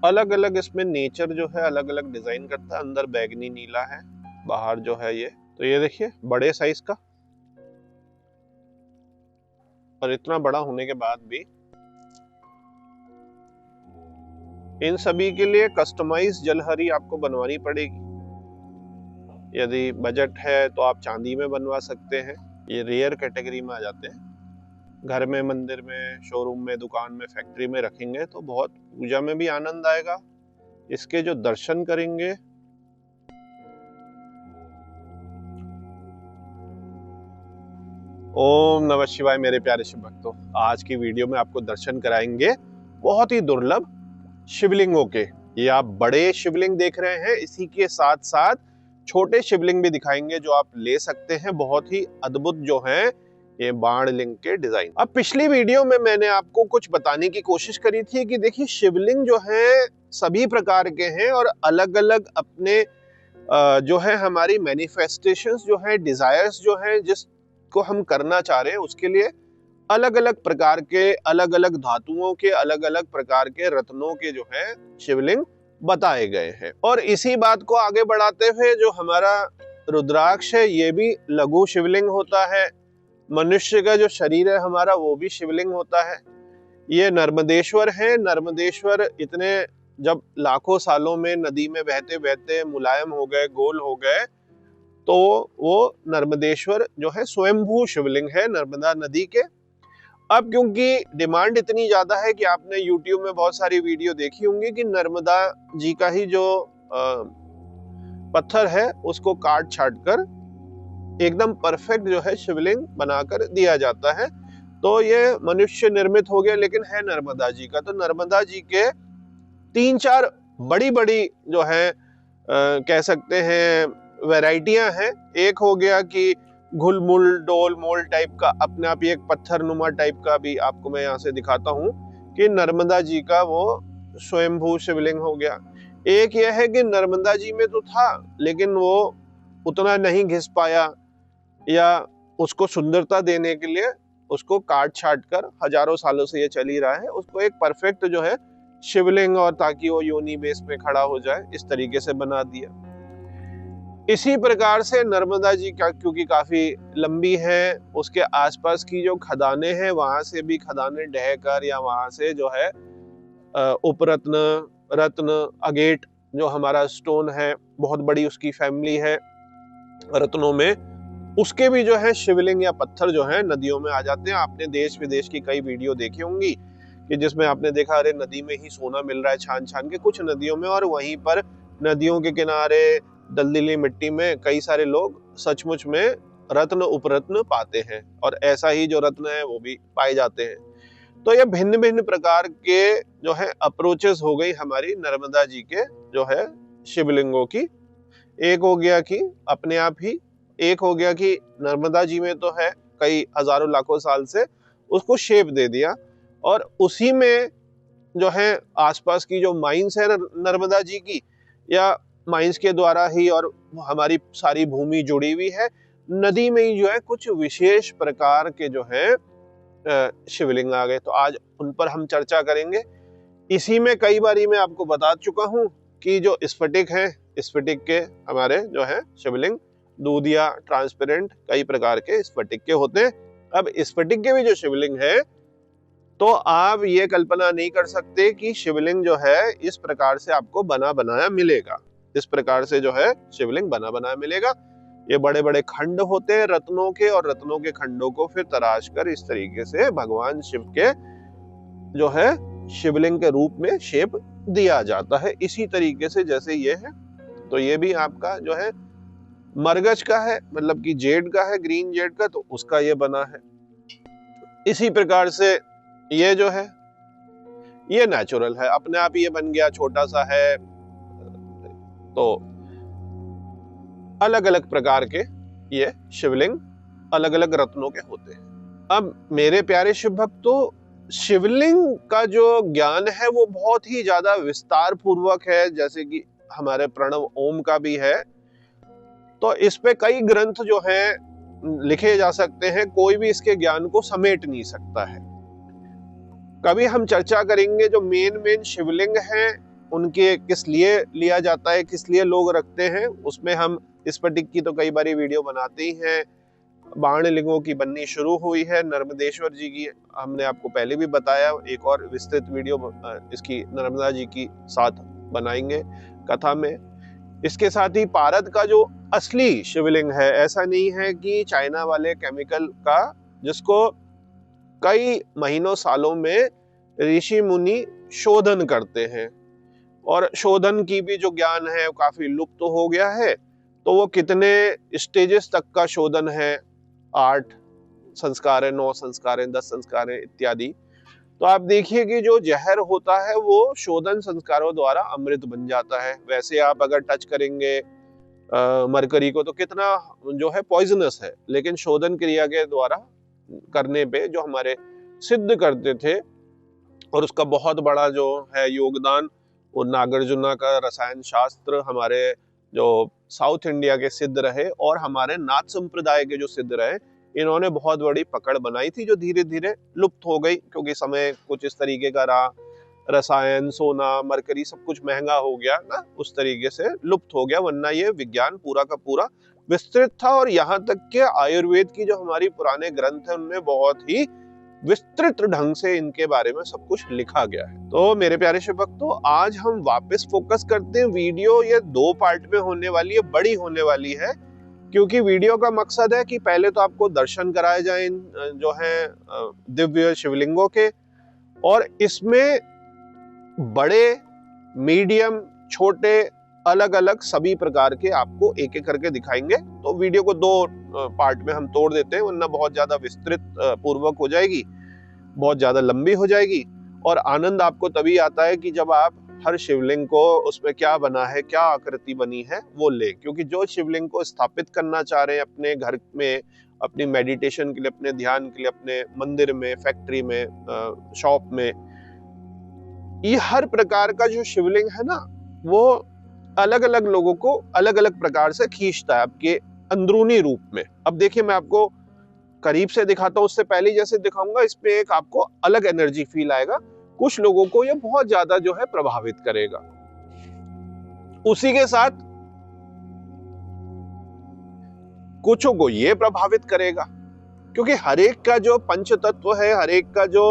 अलग अलग इसमें नेचर जो है अलग अलग डिजाइन करता है। अंदर बैगनी नीला है, बाहर जो है ये, तो ये देखिए बड़े साइज का, और इतना बड़ा होने के बाद भी इन सभी के लिए कस्टमाइज जलहरी आपको बनवानी पड़ेगी। यदि बजट है तो आप चांदी में बनवा सकते हैं, ये रेयर कैटेगरी में आ जाते हैं। घर में, मंदिर में, शोरूम में, दुकान में, फैक्ट्री में रखेंगे तो बहुत पूजा में भी आनंद आएगा। इसके जो दर्शन करेंगे, ओम नमः शिवाय मेरे प्यारे शिव भक्तों, आज की वीडियो में आपको दर्शन कराएंगे बहुत ही दुर्लभ शिवलिंगों के। ये आप बड़े शिवलिंग देख रहे हैं, इसी के साथ साथ छोटे शिवलिंग भी दिखाएंगे जो आप ले सकते हैं, बहुत ही अद्भुत जो हैं ये बाण लिंग के डिजाइन। अब पिछली वीडियो में मैंने आपको कुछ बताने की कोशिश करी थी कि देखिए शिवलिंग जो है सभी प्रकार के हैं और अलग अलग अपने जो है हमारी मैनिफेस्टेशंस जो है, डिजायर्स जो है, जिसको हम करना चाह रहे हैं उसके लिए अलग अलग प्रकार के, अलग अलग धातुओं के, अलग अलग प्रकार के रत्नों के जो है शिवलिंग बताए गए हैं। और इसी बात को आगे बढ़ाते हुए जो हमारा रुद्राक्ष है ये भी लघु शिवलिंग होता है। मनुष्य का जो शरीर है हमारा वो भी शिवलिंग होता है। ये नर्मदेश्वर है। नर्मदेश्वर इतने जब लाखों सालों में नदी में बहते बहते मुलायम हो गए, गोल हो गए, तो वो नर्मदेश्वर जो है स्वयंभू शिवलिंग है नर्मदा नदी के। अब क्योंकि डिमांड इतनी ज्यादा है कि आपने YouTube में बहुत सारी वीडियो देखी होंगी कि नर्मदा जी का ही जो पत्थर है उसको काट छाट कर एकदम परफेक्ट जो है शिवलिंग बनाकर दिया जाता है। तो ये मनुष्य निर्मित हो गया लेकिन है नर्मदा जी का। तो नर्मदा जी के 3-4 बड़ी बड़ी जो है कह सकते हैं वैरायटियां हैं। एक हो गया कि घुलमुल डोल मोल टाइप का, अपने आप ही एक पत्थर नुमा टाइप का भी आपको मैं यहाँ से दिखाता हूँ कि नर्मदा जी का वो स्वयंभू शिवलिंग हो गया। एक यह है कि नर्मदा जी में तो था लेकिन वो उतना नहीं घिस पाया, या उसको सुंदरता देने के लिए उसको काट छाट कर हजारों सालों से ये चल ही रहा है, उसको एक परफेक्ट जो है शिवलिंग, और ताकि वो योनि बेस में खड़ा हो जाए इस तरीके से बना दिया। इसी प्रकार से नर्मदा जी का क्योंकि काफी लंबी है, उसके आसपास की जो खदानें हैं वहां से भी खदानें ढहकर, या वहां से जो है उपरत्न, रत्न, अगेट जो हमारा स्टोन है, बहुत बड़ी उसकी फैमिली है रत्नों में, उसके भी जो है शिवलिंग या पत्थर जो है नदियों में आ जाते हैं। आपने देश विदेश की कई वीडियो देखी होंगी कि जिसमें आपने देखा अरे नदी में ही सोना मिल रहा है छान छान के, कुछ नदियों में, और वहीं पर नदियों के किनारे दलदली मिट्टी में कई सारे लोग सचमुच में रत्न उपरत्न पाते हैं, और ऐसा ही जो रत्न है वो भी पाए जाते हैं। तो ये भिन्न भिन्न प्रकार के जो है अप्रोचेस हो गई हमारी नर्मदा जी के जो है शिवलिंगों की। एक हो गया कि अपने आप ही, एक हो गया कि नर्मदा जी में तो है कई हजारों लाखों साल से, उसको शेप दे दिया, और उसी में जो है आसपास की जो माइंस है नर्मदा जी की, या माइंस के द्वारा ही और हमारी सारी भूमि जुड़ी हुई है, नदी में ही जो है कुछ विशेष प्रकार के जो है शिवलिंग आ गए। तो आज उन पर हम चर्चा करेंगे। इसी में कई बारी मैं आपको बता चुका हूं कि जो स्फटिक है, स्फटिक के हमारे जो है शिवलिंग दूधिया, ट्रांसपेरेंट, कई प्रकार के स्फटिक के होते हैं। अब स्फटिक के भी जो शिवलिंग है तो आप ये कल्पना नहीं कर सकते कि शिवलिंग जो है इस प्रकार से आपको बना बनाया मिलेगा। इस प्रकार से जो है शिवलिंग बना बनाया मिलेगा। ये बड़े बड़े खंड होते हैं रत्नों के, और रत्नों के खंडों को फिर तराश कर इस तरीके से भगवान शिव के जो है शिवलिंग के रूप में शेप दिया जाता है। इसी तरीके से जैसे ये है, तो ये भी आपका जो है मरगज का है, मतलब कि जेड का है, ग्रीन जेड का, तो उसका ये बना है। इसी प्रकार से ये जो है ये नेचुरल है, अपने आप ये बन गया, छोटा सा है। तो अलग अलग प्रकार के ये शिवलिंग अलग अलग रत्नों के होते हैं। अब मेरे प्यारे शिव भक्तों, शिवलिंग का जो ज्ञान है वो बहुत ही ज्यादा विस्तार पूर्वक है, जैसे कि हमारे प्रणव ओम का भी है। तो इस पे कई ग्रंथ जो हैं लिखे जा सकते हैं, कोई भी इसके ज्ञान को समेट नहीं सकता है। कभी हम चर्चा करेंगे जो मेन शिवलिंग हैं उनके किस लिए लिया जाता है, किस लिए लोग रखते हैं, उसमें हम स्फटिक की तो कई बार वीडियो बनाते ही हैं। बाणलिंगों की बननी शुरू हुई है। नर्मदेश्वर जी की हमने आपको पहले भी बताया, एक और विस्तृत वीडियो इसकी नर्मदा जी की साथ बनाएंगे कथा में। इसके साथ ही पारद का जो असली शिवलिंग है, ऐसा नहीं है कि चाइना वाले केमिकल का, जिसको कई महीनों सालों में ऋषि मुनि शोधन करते हैं, और शोधन की भी जो ज्ञान है वो काफी लुप्त हो गया है। तो वो कितने स्टेजेस तक का शोधन है, 8 संस्कार है, 9 संस्कार है, 10 संस्कार है इत्यादि। तो आप देखिए कि जो जहर होता है वो शोधन संस्कारों द्वारा अमृत बन जाता है। वैसे आप अगर टच करेंगे मरकरी को तो कितना जो है पॉइजनस है, लेकिन शोधन क्रिया के द्वारा करने पे जो हमारे सिद्ध करते थे, और उसका बहुत बड़ा जो है योगदान वो नागार्जुना का रसायन शास्त्र, हमारे जो साउथ इंडिया के सिद्ध रहे और हमारे नाथ संप्रदाय के जो सिद्ध रहे, इन्होंने बहुत बड़ी पकड़ बनाई थी, जो धीरे धीरे लुप्त हो गई क्योंकि समय कुछ इस तरीके का रहा। रसायन, सोना, मरकरी सब कुछ महंगा हो गया ना, उस तरीके से लुप्त हो गया, वरना ये विज्ञान पूरा का पूरा विस्तृत था। और यहाँ तक के आयुर्वेद की जो हमारी पुराने ग्रंथ है उनमें बहुत ही विस्तृत ढंग से इनके बारे में सब कुछ लिखा गया है। तो मेरे प्यारे शिव भक्तों, आज हम वापस फोकस करते हैं। वीडियो ये 2 पार्ट में होने वाली है, बड़ी होने वाली है, क्योंकि वीडियो का मकसद है कि पहले तो आपको दर्शन कराए जाए इन जो है दिव्य शिवलिंगों के, और इसमें बड़े, मीडियम, छोटे, अलग अलग सभी प्रकार के आपको एक एक करके दिखाएंगे। तो वीडियो को 2 पार्ट में हम तोड़ देते हैं, वरना बहुत ज्यादा विस्तृत पूर्वक हो जाएगी, बहुत ज्यादा लंबी हो जाएगी। और आनंद आपको तभी आता है कि जब आप हर शिवलिंग को, उसमें क्या बना है, क्या आकृति बनी है, वो ले। क्योंकि जो शिवलिंग को स्थापित करना चाह रहे हैं अपने घर में, अपनी मेडिटेशन के लिए, अपने ध्यान के लिए, अपने मंदिर में, फैक्ट्री में, शॉप में, ये हर प्रकार का जो शिवलिंग है ना, वो अलग अलग लोगों को अलग अलग प्रकार से खींचता है आपके अंदरूनी रूप में। अब देखिए, मैं आपको करीब से दिखाता हूं, उससे पहले जैसे दिखाऊंगा इसमें एक आपको अलग एनर्जी फील आएगा। कुछ लोगों को ये बहुत ज्यादा जो है प्रभावित करेगा, उसी के साथ कुछों को ये प्रभावित करेगा, क्योंकि हर एक का जो पंच तत्व है, हर एक का जो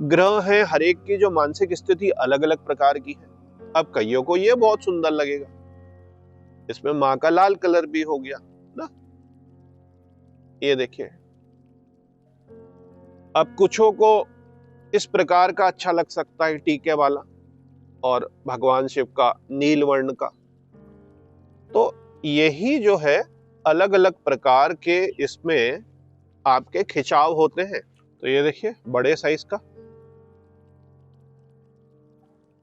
ग्रह है, हर एक की जो मानसिक स्थिति अलग अलग प्रकार की है। अब कईयों को ये बहुत सुंदर लगेगा, इसमें माँ का लाल कलर भी हो गया ना, ये देखिए। अब कुछों को इस प्रकार का अच्छा लग सकता है, टीके वाला, और भगवान शिव का नील वर्ण का। तो यही जो है अलग अलग प्रकार के इसमें आपके खिंचाव होते हैं। तो ये देखिए, बड़े साइज का,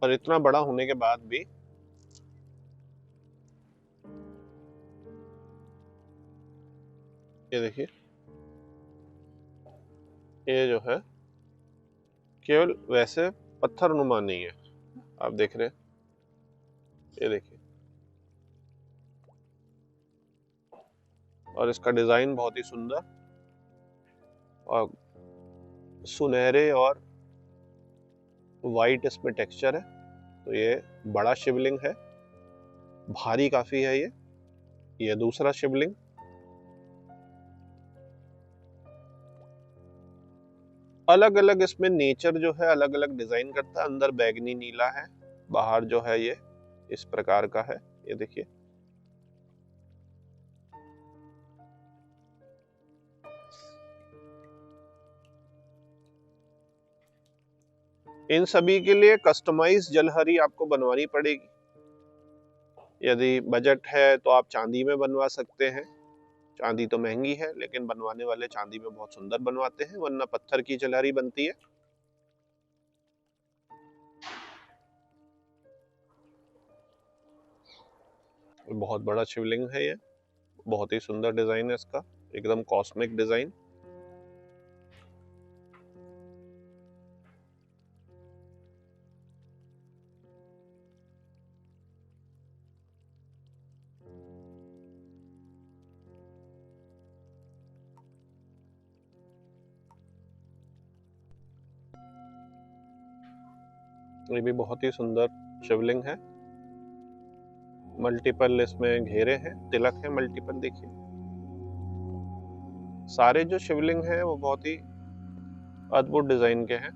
और इतना बड़ा होने के बाद भी ये देखिए, ये जो है केवल वैसे पत्थर नुमा नहीं है, आप देख रहे हैं, ये देखिए। और इसका डिजाइन बहुत ही सुंदर और सुनहरे और वाइट इसमें टेक्सचर है। तो ये बड़ा शिवलिंग है, भारी काफी है ये दूसरा शिवलिंग। अलग अलग इसमें नेचर जो है अलग अलग डिजाइन करता है। अंदर बैगनी नीला है, बाहर जो है ये इस प्रकार का है, ये देखिए। इन सभी के लिए कस्टमाइज जलहरी आपको बनवानी पड़ेगी। यदि बजट है तो आप चांदी में बनवा सकते हैं। चांदी तो महंगी है, लेकिन बनवाने वाले चांदी में बहुत सुंदर बनवाते हैं, वरना पत्थर की जलहरी बनती है। बहुत बड़ा शिवलिंग है ये, बहुत ही सुंदर डिजाइन है इसका, एकदम कॉस्मिक डिजाइन। ये भी बहुत ही सुंदर शिवलिंग है, मल्टीपल इसमें घेरे हैं, तिलक है मल्टीपल। देखिए सारे जो शिवलिंग हैं वो बहुत ही अद्भुत डिजाइन के हैं।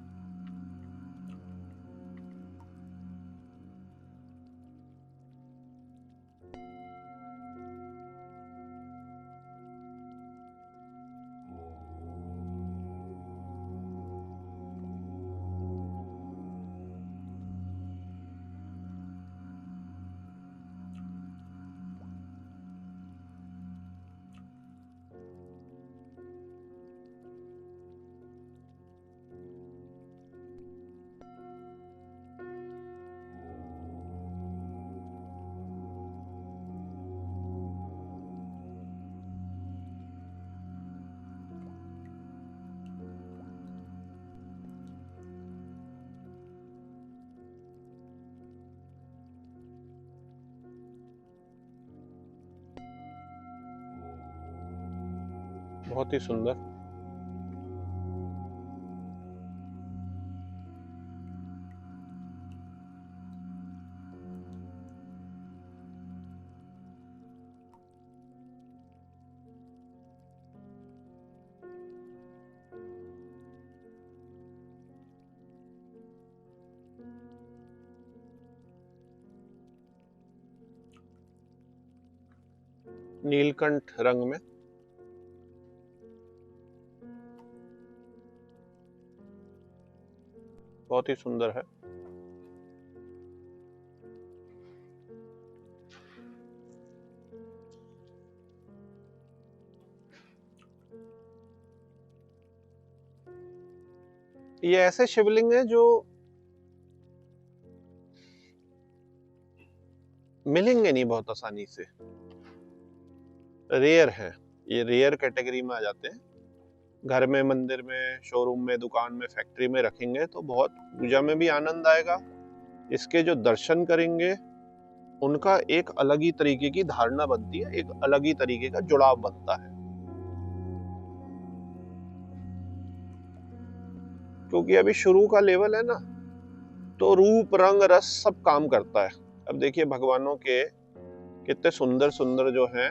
बहुत ही सुंदर। नीलकंठ रंग में, बहुत ही सुंदर है। ये ऐसे शिवलिंग है जो मिलेंगे नहीं बहुत आसानी से, रेयर है। ये रेयर कैटेगरी में आ जाते हैं। घर में, मंदिर में, शोरूम में, दुकान में, फैक्ट्री में रखेंगे तो बहुत पूजा में भी आनंद आएगा। इसके जो दर्शन करेंगे उनका एक अलग ही तरीके की धारणा बनती है, एक अलग ही तरीके का जुड़ाव बनता है। क्योंकि अभी शुरू का लेवल है ना, तो रूप रंग रस सब काम करता है। अब देखिए भगवानों के कितने सुंदर सुंदर जो हैं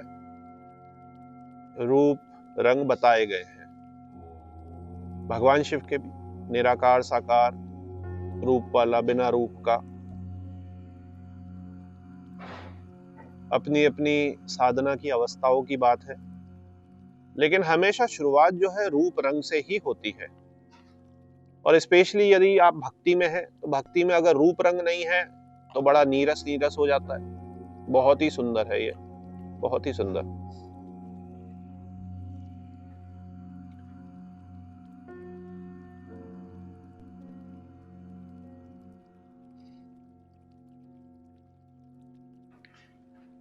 रूप रंग बताए गए हैं। भगवान शिव के भी निराकार, साकार, रूप वाला, बिना रूप का, अपनी अपनी साधना की अवस्थाओं की बात है। लेकिन हमेशा शुरुआत जो है रूप रंग से ही होती है। और स्पेशली यदि आप भक्ति में हैं तो भक्ति में अगर रूप रंग नहीं है तो बड़ा नीरस नीरस हो जाता है। बहुत ही सुंदर है ये, बहुत ही सुंदर।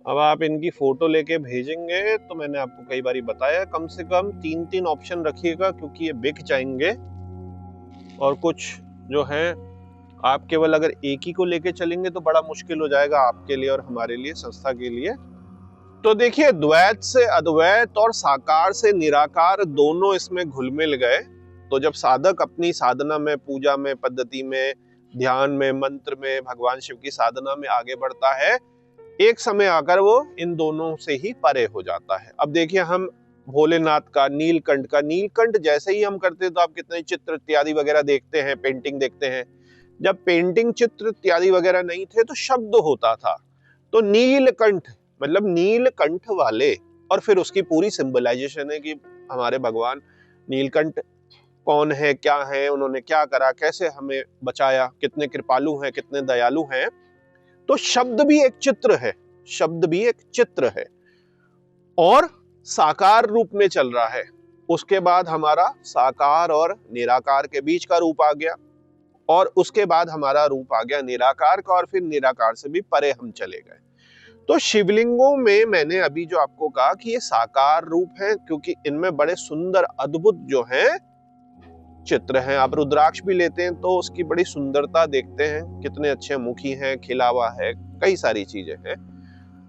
अब आप इनकी फोटो लेके भेजेंगे तो मैंने आपको कई बार बताया कम से कम 3-3 ऑप्शन रखिएगा, क्योंकि ये बिक जाएंगे। और कुछ जो है आप केवल अगर एक ही को लेके चलेंगे तो बड़ा मुश्किल हो जाएगा आपके लिए और हमारे लिए, संस्था के लिए। तो देखिए द्वैत से अद्वैत और साकार से निराकार दोनों इसमें घुल मिल गए। तो जब साधक अपनी साधना में, पूजा में, पद्धति में, ध्यान में, मंत्र में, भगवान शिव की साधना में आगे बढ़ता है, एक समय आकर वो इन दोनों से ही परे हो जाता है। अब देखिए हम भोलेनाथ का, नीलकंठ जैसे ही हम करते हैं तो आप कितने चित्र इत्यादि वगैरह देखते हैं, पेंटिंग देखते हैं। जब पेंटिंग, चित्र इत्यादि वगैरह नहीं थे तो शब्द होता था। तो नीलकंठ मतलब नीलकंठ वाले, और फिर उसकी पूरी सिंबलाइजेशन है कि हमारे भगवान नीलकंठ कौन है, क्या है, उन्होंने क्या करा, कैसे हमें बचाया, कितने कृपालु हैं, कितने दयालु हैं। तो शब्द भी एक चित्र है, शब्द भी एक चित्र है और साकार रूप में चल रहा है। उसके बाद हमारा साकार और निराकार के बीच का रूप आ गया, और उसके बाद हमारा रूप आ गया निराकार का, और फिर निराकार से भी परे हम चले गए। तो शिवलिंगों में मैंने अभी जो आपको कहा कि ये साकार रूप है, क्योंकि इनमें बड़े सुंदर अद्भुत जो हैं चित्र हैं। आप रुद्राक्ष भी लेते हैं तो उसकी बड़ी सुंदरता देखते हैं, कितने अच्छे मुखी हैं, खिला हुआ है, कई सारी चीजें हैं।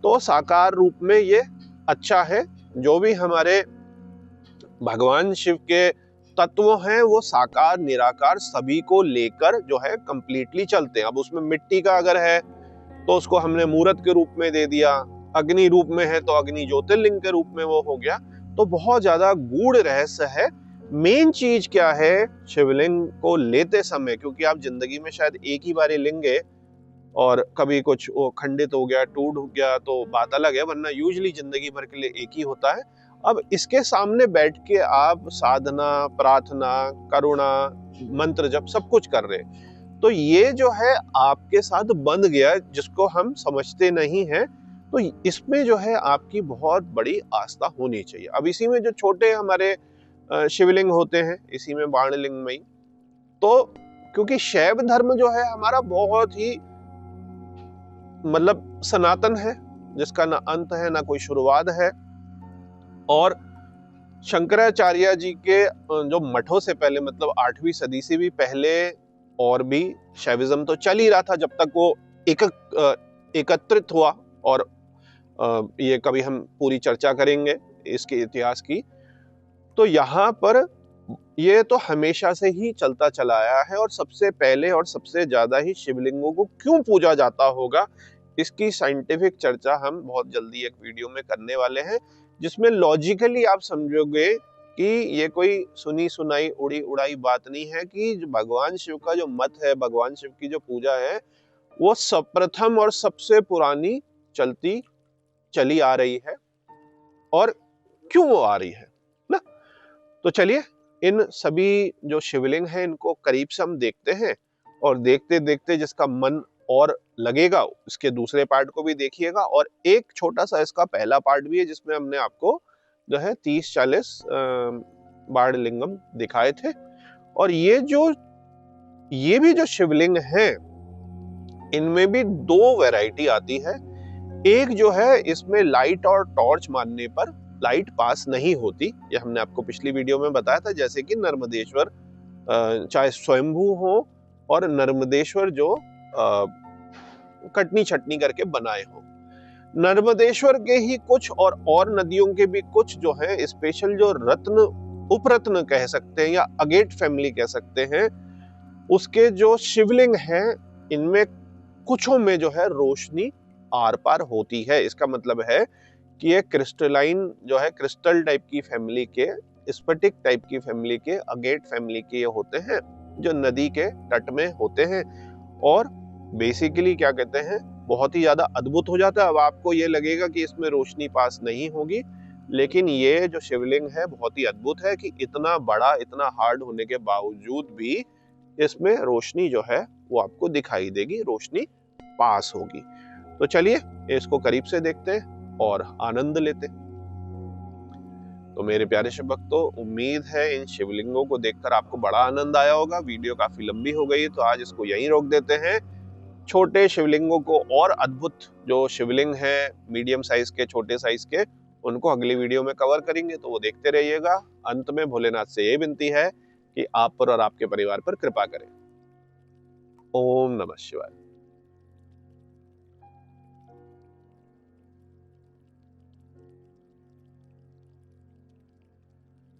तो साकार रूप में ये अच्छा है। जो भी हमारे भगवान शिव के तत्व हैं वो साकार निराकार सभी को लेकर जो है कंप्लीटली चलते हैं। अब उसमें मिट्टी का अगर है तो उसको हमने मूर्त के रूप में दे दिया, अग्नि रूप में है तो अग्नि ज्योतिर्लिंग के रूप में वो हो गया। तो बहुत ज्यादा गूढ़ रहस्य है। मेन चीज क्या है शिवलिंग को लेते समय, क्योंकि आप जिंदगी में शायद एक ही बार लेंगे और कभी कुछ वो खंडित हो गया, टूट गया तो बात अलग है, वरना यूजली जिंदगी भर के लिए एक ही होता है। अब इसके सामने बैठ के आप साधना, प्रार्थना, करुणा, मंत्र जप सब कुछ कर रहे, तो ये जो है आपके साथ बंध गया, जिसको हम समझते नहीं हैं। तो इसमें जो है आपकी बहुत बड़ी आस्था होनी चाहिए। अब इसी में जो छोटे हमारे शिवलिंग होते हैं, इसी में बाणलिंग में, तो क्योंकि शैव धर्म जो है हमारा बहुत ही मतलब सनातन है, जिसका ना अंत है ना कोई शुरुआत है। और शंकराचार्य जी के जो मठों से पहले, मतलब 8वीं सदी से भी पहले और भी शैविज्म तो चल ही रहा था, जब तक वो एकत्रित हुआ। और ये कभी हम पूरी चर्चा करेंगे इसके इतिहास की। तो यहाँ पर ये तो हमेशा से ही चलता चला आया है, और सबसे पहले और सबसे ज्यादा ही शिवलिंगों को क्यों पूजा जाता होगा, इसकी साइंटिफिक चर्चा हम बहुत जल्दी एक वीडियो में करने वाले हैं, जिसमें लॉजिकली आप समझोगे कि ये कोई सुनी सुनाई उड़ी उड़ाई बात नहीं है, कि भगवान शिव का जो मत है, भगवान शिव की जो पूजा है, वो सर्वप्रथम और सबसे पुरानी चलती चली आ रही है। और क्यों वो आ रही है ना, तो चलिए इन सभी जो शिवलिंग है इनको करीब से हम देखते हैं, और देखते देखते जिसका मन और लगेगा इसके दूसरे पार्ट को भी देखिएगा। और एक छोटा सा इसका पहला पार्ट भी है, जिसमें हमने आपको जो है 30-40 बाणलिंगम दिखाए थे। और ये भी जो शिवलिंग है, इनमें भी 2 वैरायटी आती है। एक जो है इसमें लाइट और टॉर्च मारने पर लाइट पास नहीं होती, ये हमने आपको पिछली वीडियो में बताया था। जैसे कि नर्मदेश्वर, चाहे स्वयंभू हो और नर्मदेश्वर जो कटनी छटनी करके बनाए हो, नर्मदेश्वर के ही कुछ और नदियों के भी कुछ जो है स्पेशल जो रत्न उपरत्न कह सकते हैं या अगेट फैमिली कह सकते हैं, उसके जो शिवलिंग हैं इनमें कुछों में जो है रोशनी आर पार होती है। इसका मतलब है कि ये क्रिस्टलाइन जो है, क्रिस्टल टाइप की फैमिली के, स्फटिक टाइप की फैमिली के, अगेट फैमिली के ये होते हैं, जो नदी के तट में होते हैं। और बेसिकली क्या कहते हैं, बहुत ही ज्यादा अद्भुत हो जाता है। अब आपको ये लगेगा कि इसमें रोशनी पास नहीं होगी, लेकिन ये जो शिवलिंग है बहुत ही अद्भुत है कि इतना बड़ा, इतना हार्ड होने के बावजूद भी इसमें रोशनी जो है वो आपको दिखाई देगी, रोशनी पास होगी। तो चलिए इसको करीब से देखते हैं और आनंद लेते हैं। तो मेरे प्यारे शिव भक्तों, उम्मीद है इन शिवलिंगों को देखकर आपको बड़ा आनंद आया होगा। वीडियो काफी लंबी हो गई तो आज इसको यहीं रोक देते हैं। छोटे शिवलिंगों को और अद्भुत जो शिवलिंग है मीडियम साइज के, छोटे साइज के, उनको अगली वीडियो में कवर करेंगे, तो वो देखते रहिएगा। अंत में भोलेनाथ से ये विनती है कि आप पर और आपके परिवार पर कृपा करें। ओम नमः शिवाय।